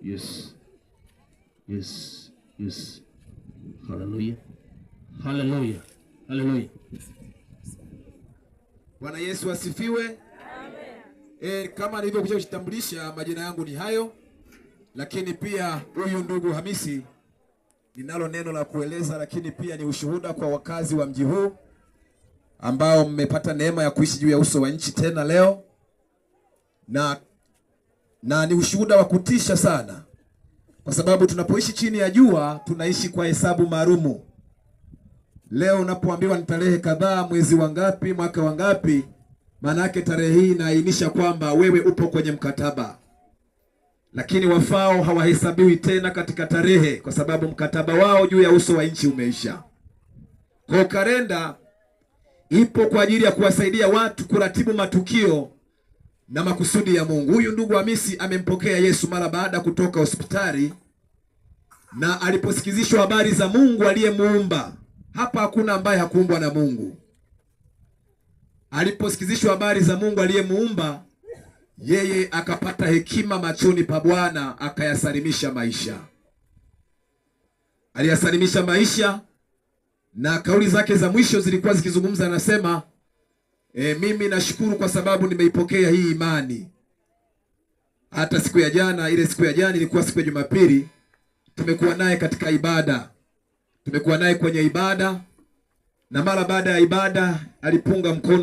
Yes. Yes. Yes. Hallelujah. Hallelujah. Hallelujah. Bwana Yesu asifiwe. Amen. Kama nilivyokuja kujitambulisha, majina yangu ni hayo, lakini pia huyu ndugu Hamisi ninalo neno la kueleza, lakini pia ni ushuhuda kwa wakazi wa mji huu ambao mmepata neema ya kuishi juu ya uso wa nchi tena leo, na ni ushuhuda wa kutisha sana, kwa sababu tunapoishi chini ya jua tunaishi kwa hesabu maalumu. Leo unapoambiwa ni tarehe kadhaa, mwezi wangapi, mwaka wangapi, maana yake tarehe hii inaainisha kwamba wewe upo kwenye mkataba. Lakini wafao hawahesabiwi tena katika tarehe, kwa sababu mkataba wao juu ya uso wa nchi umeisha. Kwa kalenda ipo kwa ajili ya kuwasaidia watu kuratibu matukio na makusudi ya Mungu. Huyu ndugu Hamisi amempokea Yesu mara baada kutoka hospitali, na aliposikizishwa habari za Mungu aliyemuumba. Hapa hakuna ambaye hakuumbwa na Mungu. Aliposikizishwa habari za Mungu aliyemuumba, yeye akapata hekima machoni pa Bwana, akayasalimisha maisha. Aliyasalimisha maisha, na kauli zake za mwisho zilikuwa zikizungumza, anasema mimi nashukuru kwa sababu nimeipokea hii imani. Hata siku ya jana, ile siku ya jana ilikuwa siku ya Jumapili, tumekuwa naye katika ibada. Tumekuwa naye kwenye ibada, na mara baada ya ibada alipunga mkono